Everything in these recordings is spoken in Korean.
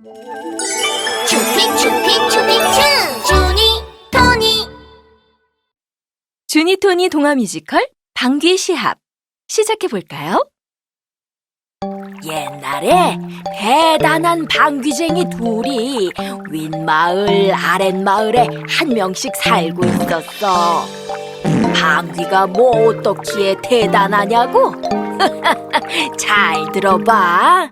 추핑 추핑 추핑 추 주니 토니. 주니 토니 동화 뮤지컬 방귀의 시합 시작해볼까요? 옛날에 대단한 방귀쟁이 둘이 윗마을 아랫마을에 한 명씩 살고 있었어. 방귀가 뭐 어떻기에 대단하냐고? 잘 들어봐.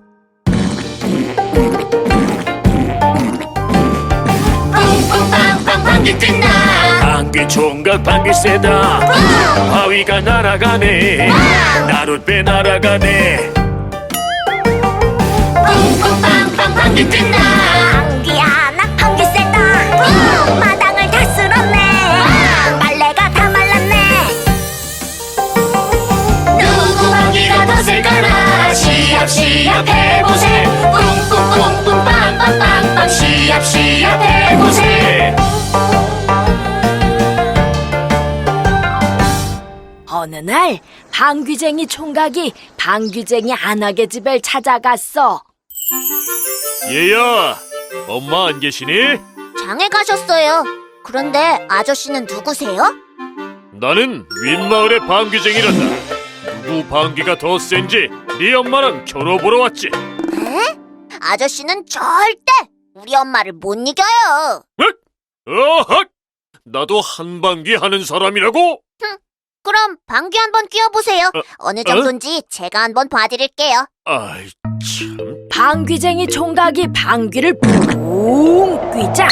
뿡뿡빵빵 방귀 뜬다. 방귀 총각 방귀 세다. 바위가 날아가네. 나룻배 날아가네. 뿡뿡빵빵 방귀 뜬다. 방귀야 나 방귀 세다. 마당을 다 쓸었네. 빨래가 다 말랐네. 누구 방귀가 더 셀까나. 시합 시합 해보세. 뿡뿡뿡뿡 빵빵빵빵 시합 시합 해보세. 어느 날 방귀쟁이 총각이 방귀쟁이 안하게 집을 찾아갔어. 얘야, 엄마 안 계시니? 장에 가셨어요. 그런데 아저씨는 누구세요? 나는 윗마을의 방귀쟁이란다. 누구 방귀가 더 센지 네 엄마랑 겨뤄보러 왔지. 에? 아저씨는 절대 우리 엄마를 못 이겨요. 어헛! 나도 한 방귀 하는 사람이라고? 그럼 방귀 한번 뀌어보세요. 어느 정도인지 제가 한번 봐드릴게요. 아이 참. 방귀쟁이 총각이 방귀를 뿡 뀌자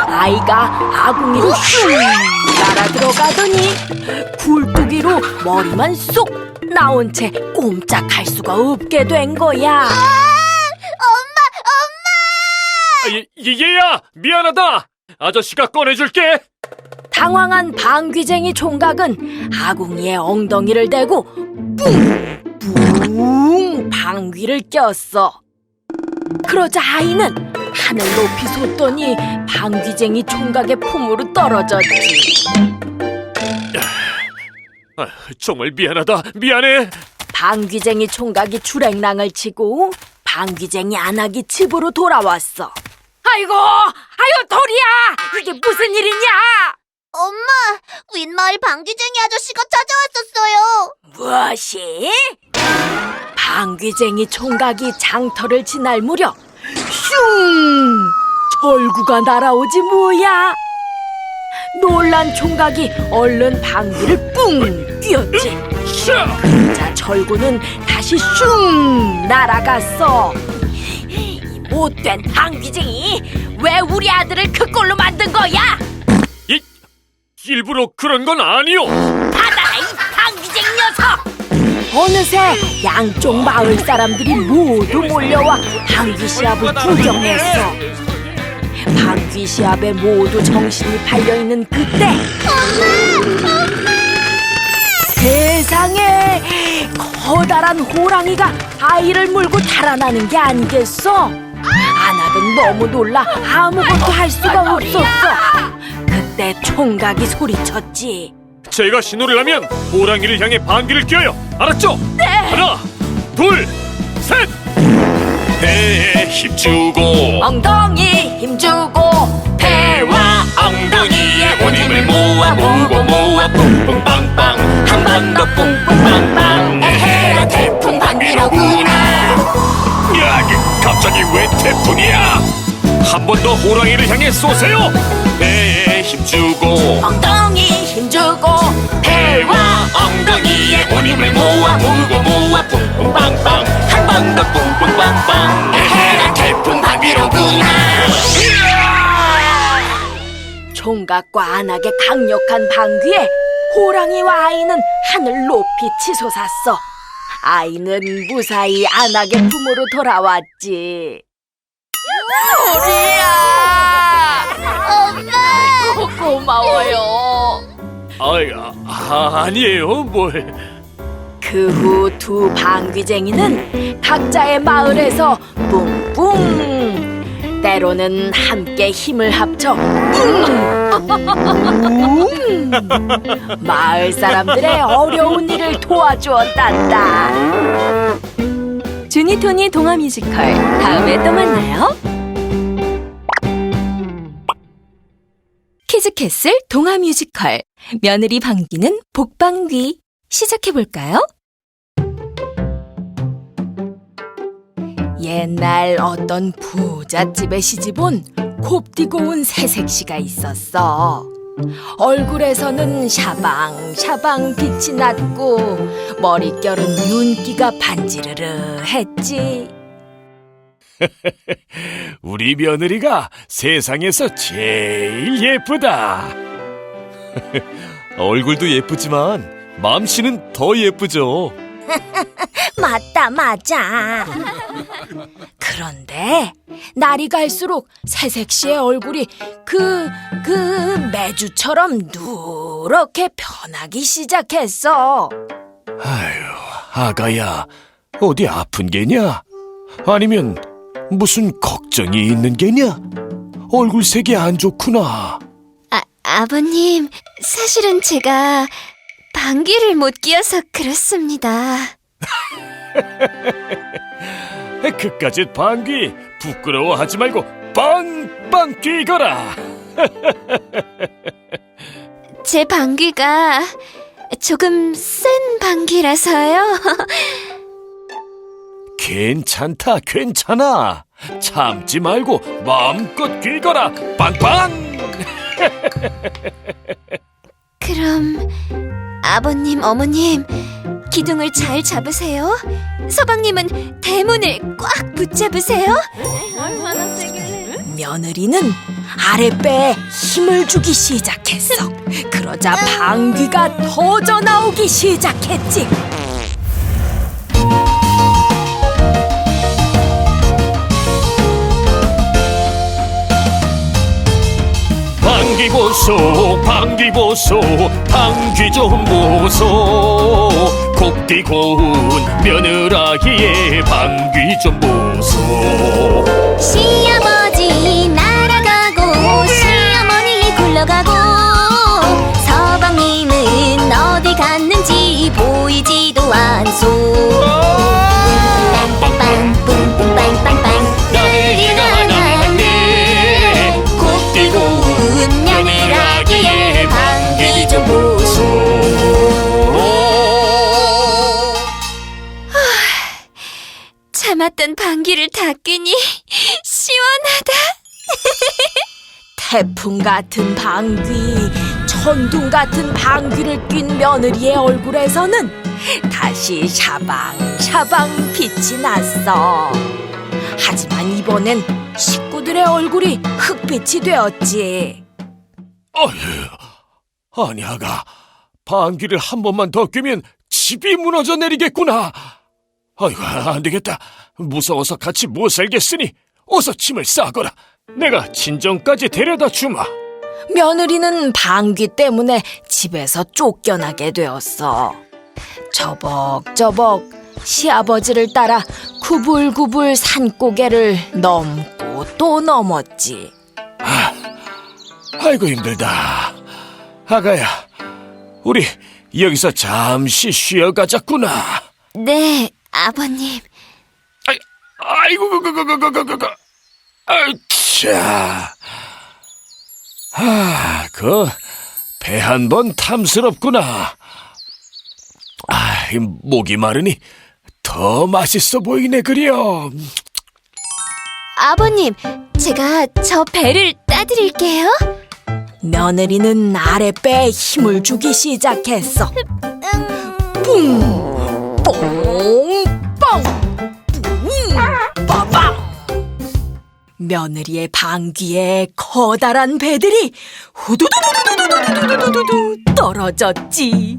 아이가 아궁이로 쑥 날아 들어가더니 굴뚝이로 머리만 쏙 나온 채 꼼짝할 수가 없게 된 거야. 얘야, 미안하다. 아저씨가 꺼내줄게. 당황한 방귀쟁이 총각은 아궁이에 엉덩이를 대고 뿡뿡 방귀를 꼈어. 그러자 아이는 하늘 높이 솟더니 방귀쟁이 총각의 품으로 떨어졌지. 정말 미안하다. 미안해. 방귀쟁이 총각이 출행랑을 치고 방귀쟁이 안하기 집으로 돌아왔어. 아이고 도리야, 이게 무슨 일이냐? 엄마, 윗마을 방귀쟁이 아저씨가 찾아왔었어요. 무엇이? 방귀쟁이 총각이 장터를 지날 무렵 슝! 절구가 날아오지 뭐야. 놀란 총각이 얼른 방귀를 뿡 뀌었지. 그러자 절구는 다시 슝 날아갔어. 이 못된 방귀쟁이, 왜 우리 아들을 그 꼴로 만든 거야? 일부러 그런 건 아니오. 받아라, 이 방귀쟁이 녀석! 어느새 양쪽 마을 사람들이 모두 몰려와 방귀 시합을 구경했어. 방귀 시합에 모두 정신이 팔려있는 그때 세상에 커다란 호랑이가 아이를 물고 달아나는 게 아니겠어? 안악은 너무 놀라 아무것도 할 수가 없었어. 그때 총각이 소리쳤지. 제가 신호를 하면 호랑이를 향해 방귀를 뀌어요. 알았죠? 네. 하나, 둘, 셋. 배에 힘주고 엉덩이 힘주고 배와 엉덩이에 온 힘을 모아 뿡뿡빵빵 한 번 더 뿡뿡빵빵. 에헤라 태풍 방귀로구나. 야, 갑자기 왜 태풍이야? 한 번 더 호랑이를 향해 쏘세요. 배에 힘주고 엉덩이 힘주고 배와 엉덩이에 온 힘을 모아 뿡뿡빵빵 한 번 더 뿡뿡빵빵. 에헤라 태풍 방귀로구나. 총각과 안악의 강력한 방귀에 호랑이와 아이는 하늘 높이 치솟았어. 아이는 무사히 안악의 품으로 돌아왔지. 도리야, 엄마! 고마워요. 아니에요. 뭘. 그 후 두 방귀쟁이는 각자의 마을에서 뿡뿡, 때로는 함께 힘을 합쳐 마을 사람들의 어려운 일을 도와주었단다. 주니토니 동화 뮤지컬 다음에 또 만나요. 키즈캐슬 동화 뮤지컬 며느리 방귀는 복방귀 시작해볼까요? 옛날 어떤 부잣집에 시집온 곱디고 온 새색시가 있었어. 얼굴에서는 샤방샤방 빛이 났고 머릿결은 윤기가 반지르르 했지. 우리 며느리가 세상에서 제일 예쁘다. 얼굴도 예쁘지만 맘씨는 더 예쁘죠. 맞다, 맞아. 그런데 날이 갈수록 새색시의 얼굴이 그 매주처럼 누렇게 변하기 시작했어. 아유, 아가야, 어디 아픈 게냐? 아니면 무슨 걱정이 있는 게냐? 얼굴색이 안 좋구나. 아버님, 사실은 제가 방귀를 못 뀌어서 그렇습니다. 그까짓 방귀 부끄러워하지 말고 빵빵 끼거라. 제 방귀가 조금 센 방귀라서요. 괜찮다, 괜찮아. 참지 말고 마음껏 끼거라. 빵빵. 그럼 아버님, 어머님, 기둥을 잘 잡으세요. 서방님은 대문을 꽉 붙잡으세요. 며느리는 아랫배에 힘을 주기 시작했어. 그러자 방귀가 터져 나오기 시작했지. 방귀 보소 방귀 보소 방귀 좀 보소 곱디 고운 며느라기의 방귀 좀 보소. 시아버지 날아가고 시어머니 굴러가고 서방님은 어디 갔는지 보이지도 않소. 빵빵빵 뿡뿡빵빵빵 며느리가 나왔네 곱디 고운 며느라기의 방귀 좀 보소. 참았던 방귀를 다 뀌니 시원하다. 태풍 같은 방귀, 천둥 같은 방귀를 뀐 며느리의 얼굴에서는 다시 샤방샤방 빛이 났어. 하지만 이번엔 식구들의 얼굴이 흑빛이 되었지. 아니, 아가, 방귀를 한 번만 더 뀌면 집이 무너져 내리겠구나. 아이고, 안 되겠다. 무서워서 같이 못 살겠으니 어서 짐을 싸거라. 내가 친정까지 데려다 주마. 며느리는 방귀 때문에 집에서 쫓겨나게 되었어. 저벅저벅 시아버지를 따라 구불구불 산고개를 넘고 또 넘었지. 아이고, 힘들다. 아가야, 우리 여기서 잠시 쉬어가자꾸나. 네, 아버님. 아이고, 아차. 배 한 번 탐스럽구나. 이 목이 마르니 더 맛있어 보이네, 그려. 아버님, 제가 저 배를 따드릴게요. 며느리는 아랫배에 힘을 주기 시작했어. 뿡! 뽕! 빵! 뿡! 빠방! 며느리의 방귀에 커다란 배들이 후두두두두두두두두두두 떨어졌지.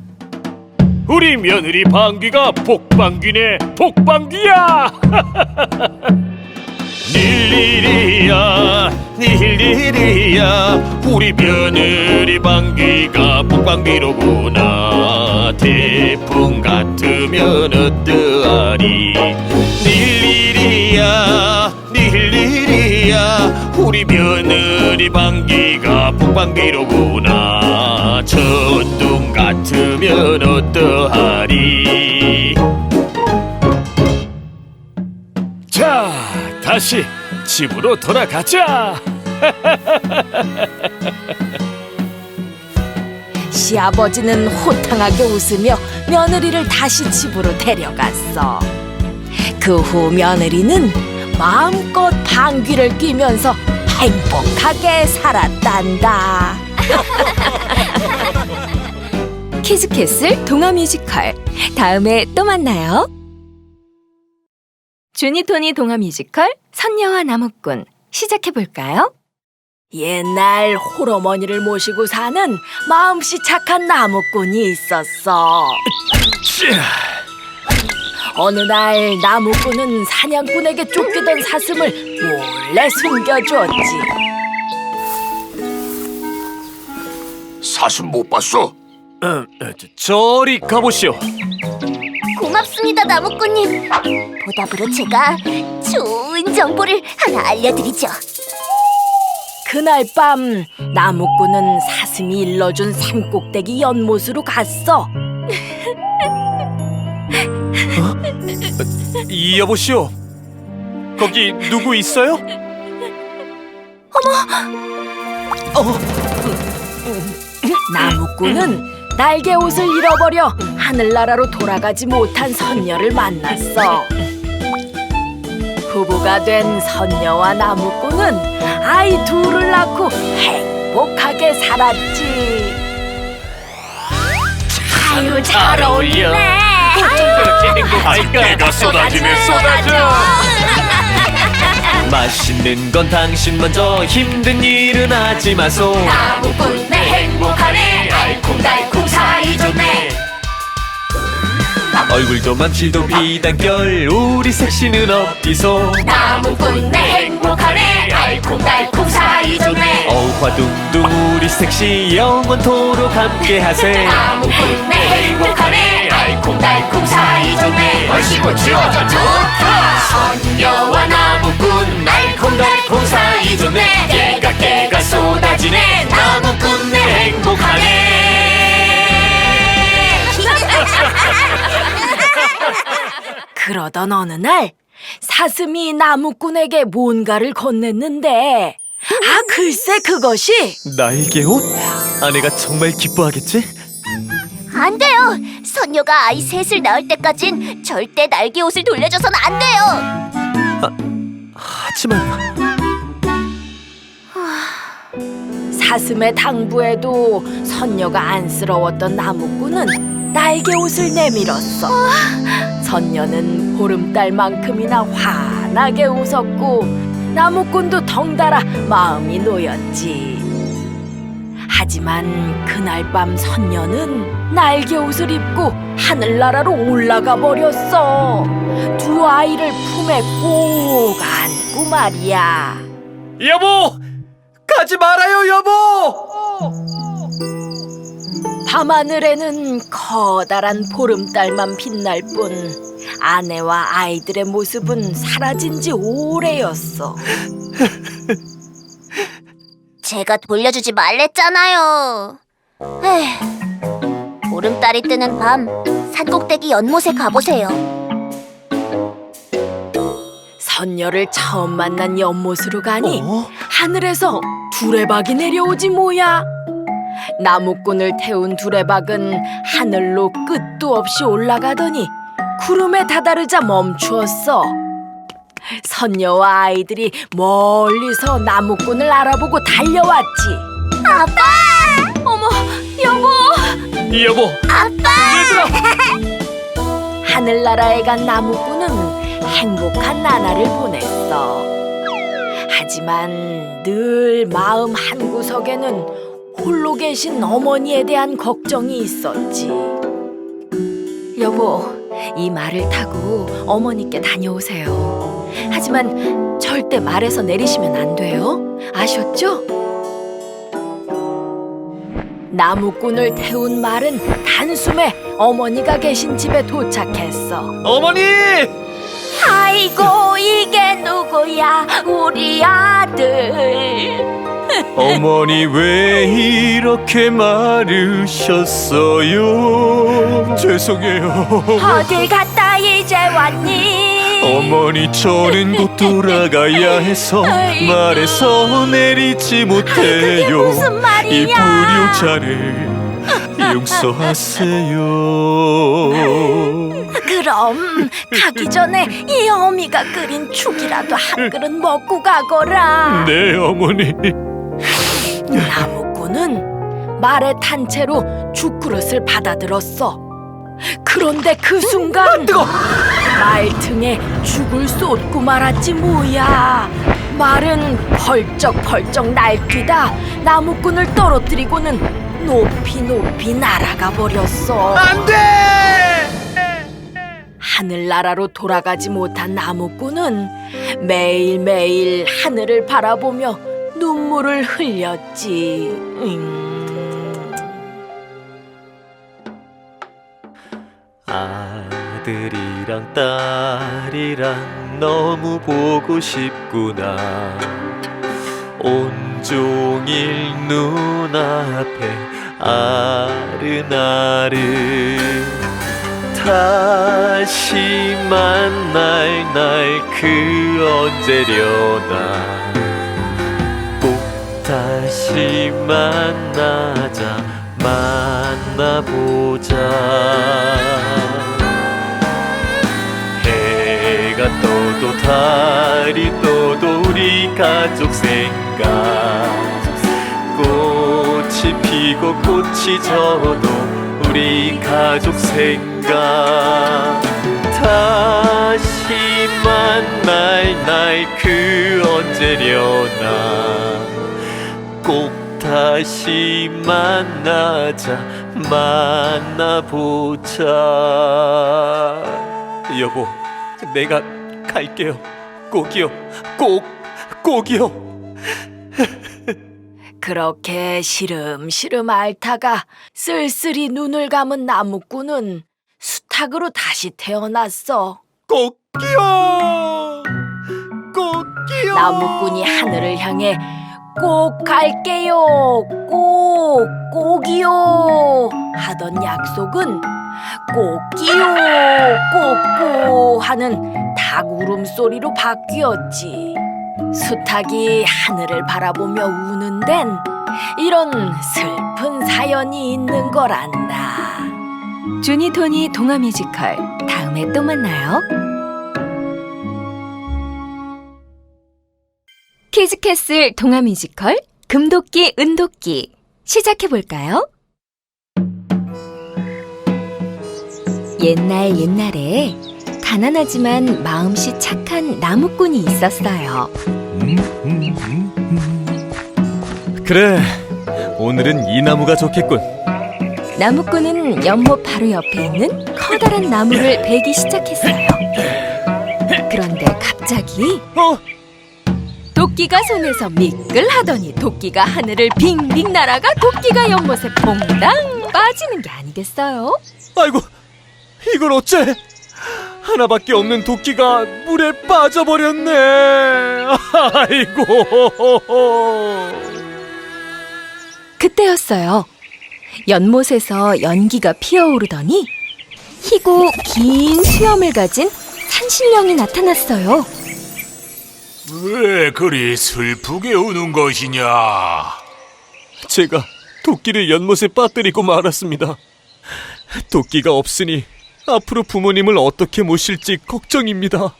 우리 며느리 방귀가 복방귀네 복방귀야. 닐리리야 닐리리야 우리 며느리 방귀가 복방귀로구나. 태풍 같으면 어떠하리. 닐리리야 닐리리야 우리 며느리 방귀가 복방귀로구나. 천둥 같으면 어떠하리. 자, 다시 집으로 돌아가자. 시아버지는 호탕하게 웃으며 며느리를 다시 집으로 데려갔어. 그 후 며느리는 마음껏 방귀를 뀌면서 행복하게 살았단다. 키즈캐슬 동화 뮤지컬, 다음에 또 만나요. 주니토니 동화 뮤지컬 선녀와 나무꾼 시작해볼까요? 옛날 홀어머니를 모시고 사는 마음씨 착한 나무꾼이 있었어. 어느 날 나무꾼은 사냥꾼에게 쫓기던 사슴을 몰래 숨겨주었지. 사슴 못 봤어? 저리 가보시오. 고맙습니다, 나무꾼님. 보답으로 제가 좋은 정보를 하나 알려드리죠. 그날 밤 나무꾼은 사슴이 일러준 산꼭대기 연못으로 갔어. 여보시오. 거기 누구 있어요? 나무꾼은 날개옷을 잃어버려 하늘나라로 돌아가지 못한 선녀를 만났어. 부부가 된 선녀와 나무꾼은 아이 둘을 낳고 행복하게 살았지. 아유, 잘 어울리네. 내가 쏟아지네, 쏟아져. 맛있는 건 당신 먼저, 힘든 일은 하지 마소. 나무꾼 내 행복하네, 알콩달콩 사이 좋네. 얼굴도 맘씨도 비단결, 우리 섹시는 어디서. 나무꾼 내 행복하네, 알콩달콩 사이 좋네. 화둥둥 우리 섹시 영원토록 함께하세. 나무꾼 내 행복하네, 알콩달콩 사이 좋네. 얼씨구 지어져 좋다. 선녀와 나무꾼 알콩달콩 사이 좋네. 깨가 쏟아지네. 나무꾼 내 행복하네. 그러던 어느 날 사슴이 나무꾼에게 뭔가를 건넸는데, 글쎄 그것이 날개옷? 아내가 정말 기뻐하겠지? 안 돼요. 선녀가 아이 셋을 낳을 때까진 절대 날개옷을 돌려줘선 안 돼요. 하지만 사슴의 당부에도 선녀가 안쓰러웠던 나무꾼은 날개옷을 내밀었어. 선녀는 보름달만큼이나 환하게 웃었고 나무꾼도 덩달아 마음이 놓였지. 하지만 그날 밤 선녀는 날개옷을 입고 하늘나라로 올라가 버렸어. 두 아이를 품에 꼭 안고 말이야. 여보! 가지 말아요, 여보! 밤하늘에는 커다란 보름달만 빛날 뿐 아내와 아이들의 모습은 사라진 지 오래였어. 제가 돌려주지 말랬잖아요. 에휴, 보름달이 뜨는 밤 산꼭대기 연못에 가보세요. 선녀를 처음 만난 연못으로 가니 하늘에서 두레박이 내려오지 뭐야. 나무꾼을 태운 두레박은 하늘로 끝도 없이 올라가더니 구름에 다다르자 멈추었어. 선녀와 아이들이 멀리서 나무꾼을 알아보고 달려왔지. 아빠! 어머, 여보! 여보! 하늘나라에 간 나무꾼은 행복한 나날을 보냈어. 하지만 늘 마음 한구석에는 홀로 계신 어머니에 대한 걱정이 있었지. 여보, 이 말을 타고 어머니께 다녀오세요. 하지만 절대 말에서 내리시면 안 돼요. 아셨죠? 나무꾼을 태운 말은 단숨에 어머니가 계신 집에 도착했어. 어머니! 아이고, 이게 누구야? 우리 아들. 어머니 왜 이렇게 마르셨어요? 죄송해요. 어딜 갔다 이제 왔니? 어머니 저는 곧 돌아가야 해서 말에서 내리지 그게 못해요. 무슨 말이야? 이 불효차를 용서하세요. 그럼 가기 전에 이 어미가 끓인 죽이라도 한 그릇 먹고 가거라. 네, 어머니. 나무꾼은 말에 탄 채로 죽그릇을 받아들었어. 그런데 그 순간 말 등에 죽을 쏟고 말았지 뭐야. 말은 펄쩍펄쩍 날뛰다 나무꾼을 떨어뜨리고는 높이 높이 날아가 버렸어. 안 돼! 하늘나라로 돌아가지 못한 나무꾼은 매일매일 하늘을 바라보며 눈물을 흘렸지. 아들이랑 딸이랑 너무 보고 싶구나. 온종일 눈앞에 아른아른. 다시 만날 날 그 언제려나. 꼭 다시 만나자, 만나보자. 해가 떠도 달이 떠도 우리 가족 생각. 꽃이 피고 꽃이 져도 우리 가족 생각. 다시 만날 날 그 언제려나. 꼭 다시 만나자, 만나보자. 여보, 내가 갈게요. 꼭이요. 꼭이요. 그렇게 시름시름 앓다가 쓸쓸히 눈을 감은 나무꾼은 수탉으로 다시 태어났어. 꼭이요. 꼭이요. 나무꾼이 하늘을 향해 꼭 갈게요, 꼭이요 하던 약속은 꼭이요, 꼭꼭 하는 닭 울음소리로 바뀌었지. 수탉이 하늘을 바라보며 우는 데는 이런 슬픈 사연이 있는 거란다. 주니토니 동화 뮤지컬 다음에 또 만나요. 키즈캐슬 동화 뮤지컬 금도끼 은도끼 시작해볼까요? 옛날에 가난하지만 마음씨 착한 나무꾼이 있었어요. 그래, 오늘은 이 나무가 좋겠군. 나무꾼은 연못 바로 옆에 있는 커다란 나무를 베기 시작했어요. 그런데 갑자기 도끼가 손에서 미끌하더니 도끼가 하늘을 빙빙 날아가 도끼가 연못에 퐁당 빠지는 게 아니겠어요? 아이고, 이걸 어째? 하나밖에 없는 도끼가 물에 빠져버렸네. 아이고. 그때였어요. 연못에서 연기가 피어오르더니 희고 긴 수염을 가진 산신령이 나타났어요. 왜 그리 슬프게 우는 것이냐? 제가 도끼를 연못에 빠뜨리고 말았습니다. 도끼가 없으니 앞으로 부모님을 어떻게 모실지 걱정입니다.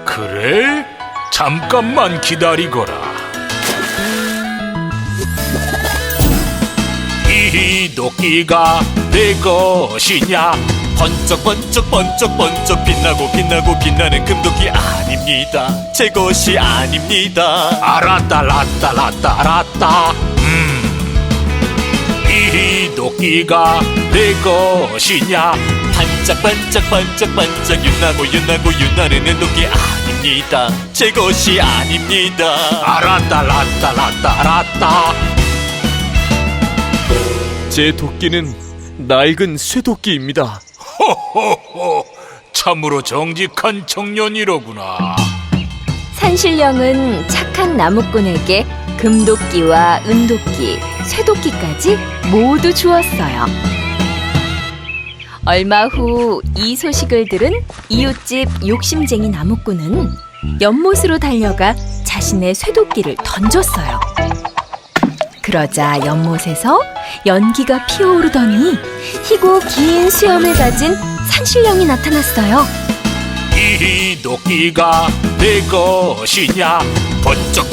그래? 잠깐만 기다리거라. 이 도끼가 내 것이냐? 번쩍번쩍 빛나는 금도끼 아닙니다. 제 것이 아닙니다. 알았다. 이 도끼가 내 것이냐? 반짝반짝 윤나는 도끼 아닙니다. 제 것이 아닙니다. 알았다. 제 도끼는 낡은 쇠도끼입니다. 호호호, 참으로 정직한 청년이로구나. 산신령은 착한 나무꾼에게 금도끼와 은도끼, 쇠도끼까지 모두 주었어요. 얼마 후 이 소식을 들은 이웃집 욕심쟁이 나무꾼은 연못으로 달려가 자신의 쇠도끼를 던졌어요. 그러자 연못에서 연기가 피어오르더니 희고 긴 수염을 가진 산신령이 나타났어요. 이 도끼가 내 것이냐? 번쩍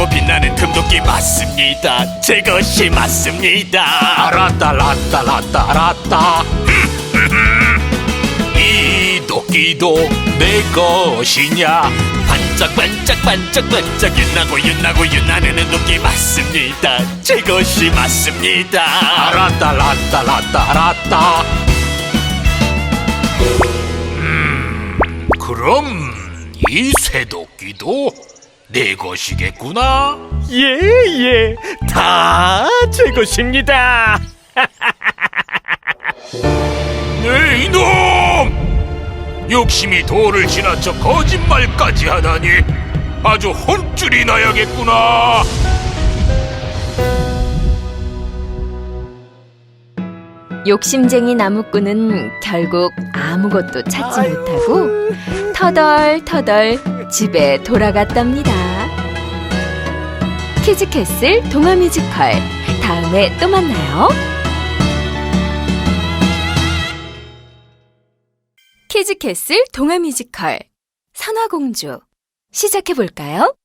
빛나는 금도끼 맞습니다. 제 것이 맞습니다. 알았다. 이 도끼도 내 것이냐? 반짝반짝 윤나는 도끼 맞습니다. 제 것이 맞습니다. 알았다. 그럼 이 쇠도끼도 내 것이겠구나? 예, 다 제 것입니다. 네, 이놈! 욕심이 도를 지나쳐 거짓말까지 하다니 아주 혼쭐이 나야겠구나. 욕심쟁이 나무꾼은 결국 아무것도 찾지 못하고 터덜터덜 집에 돌아갔답니다. 키즈캐슬 동화 뮤지컬 다음에 또 만나요. 키즈캐슬 동화 뮤지컬 선화공주 시작해볼까요?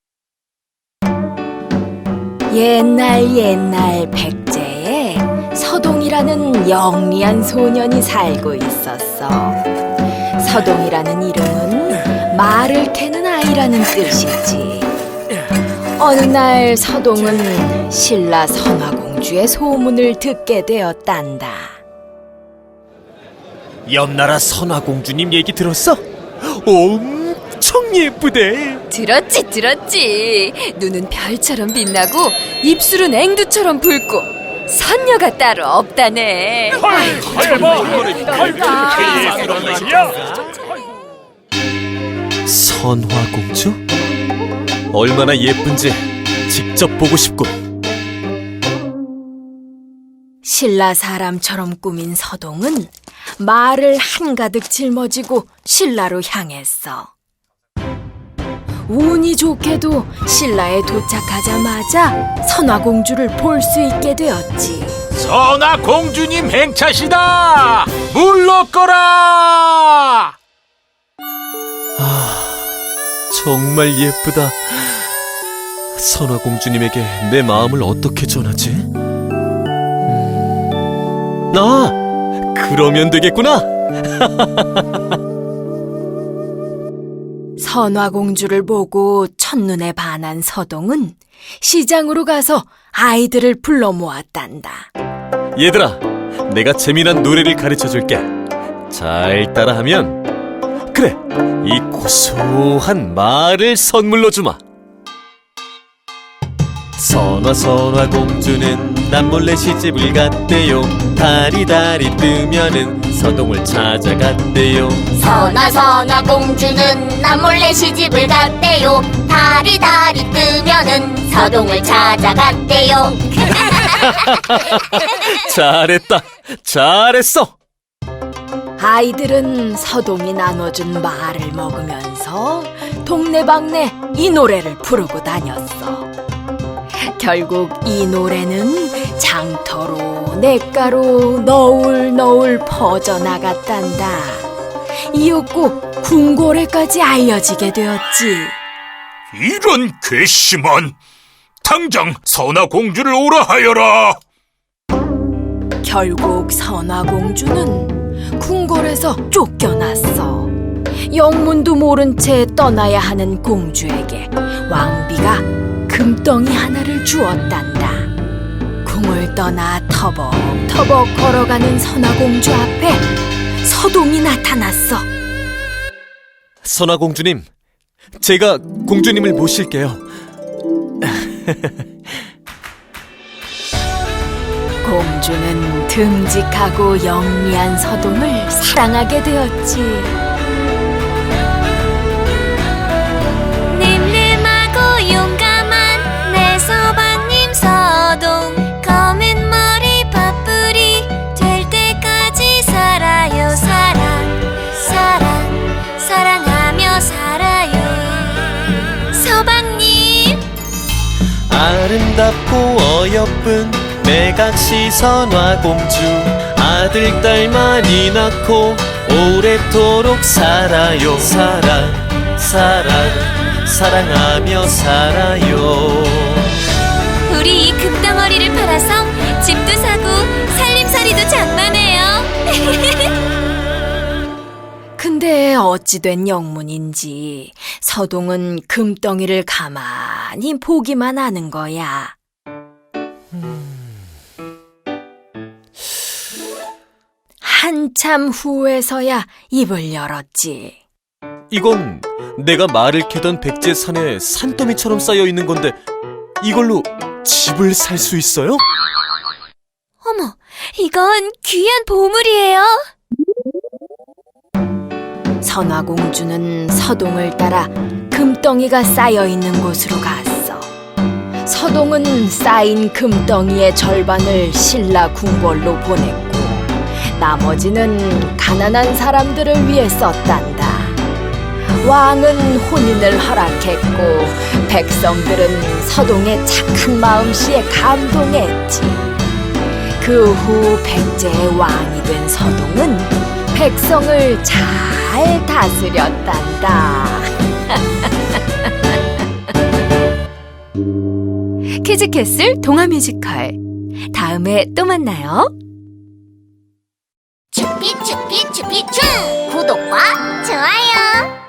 옛날 백제에 서동이라는 영리한 소년이 살고 있었어. 서동이라는 이름은 말을 캐는 아이라는 뜻이지. 어느 날 서동은 신라 선화공주의 소문을 듣게 되었단다. 옆나라 선화공주님 얘기 들었어? 엄청 예쁘대. 들었지. 눈은 별처럼 빛나고 입술은 앵두처럼 붉고 선녀가 따로 없다네. 선화공주? 얼마나 예쁜지 직접 보고 싶군. 신라 사람처럼 꾸민 서동은 말을 한가득 짊어지고 신라로 향했어. 운이 좋게도 신라에 도착하자마자 선화공주를 볼 수 있게 되었지. 선화공주님 행차시다. 물러거라. 정말 예쁘다. 선화공주님에게 내 마음을 어떻게 전하지? 그러면 되겠구나. 선화공주를 보고 첫눈에 반한 서동은 시장으로 가서 아이들을 불러 모았단다. 얘들아, 내가 재미난 노래를 가르쳐줄게. 잘 따라하면 그래, 이 고소한 말을 선물로 주마. 선화공주는 남몰래 시집을 갔대요. 다리다리 뜨면은 서동을 찾아갔대요. 선화공주는 남몰래 시집을 갔대요. 다리다리 뜨면은 서동을 찾아갔대요. 잘했어. 아이들은 서동이 나눠준 말을 먹으면서 동네방네 이 노래를 부르고 다녔어. 결국 이 노래는 장터로 냇가로 너울너울 퍼져나갔단다. 이윽고 궁궐에까지 알려지게 되었지. 이런 괘씸한! 당장 선화공주를 오라 하여라. 결국 선화공주는 궁궐에서 쫓겨났어. 영문도 모른 채 떠나야 하는 공주에게 왕비가 금덩이 하나를 주었단다. 궁을 떠나 터벅터벅 걸어가는 선화공주 앞에 서동이 나타났어. 선화공주님, 제가 공주님을 모실게요. 공주는 듬직하고 영리한 서동을 사랑하게 되었지. 늠름하고 용감한 내 서방님 서동, 검은 머리 팥불이 될 때까지 살아요. 사랑하며 살아요. 서방님. 아름답고 어여쁜 매각시선화 공주 아들 딸 많이 낳고 오래도록 살아요. 사랑하며 살아요. 우리 이 금덩어리를 팔아서 집도 사고 살림살이도 장만해요. 근데 어찌된 영문인지 서동은 금덩이를 가만히 보기만 하는 거야. 한참 후에서야 입을 열었지. 이건 내가 말을 캐던 백제산에 산더미처럼 쌓여 있는 건데 이걸로 집을 살 수 있어요? 어머, 이건 귀한 보물이에요. 선화공주는 서동을 따라 금덩이가 쌓여 있는 곳으로 갔어. 서동은 쌓인 금덩이의 절반을 신라 궁궐로 보냈고 나머지는 가난한 사람들을 위해 썼단다. 왕은 혼인을 허락했고 백성들은 서동의 착한 마음씨에 감동했지. 그 후 백제의 왕이 된 서동은 백성을 잘 다스렸단다. 키즈캐슬 동화 뮤지컬 다음에 또 만나요. 추피 추피 추피 추 구독과 좋아요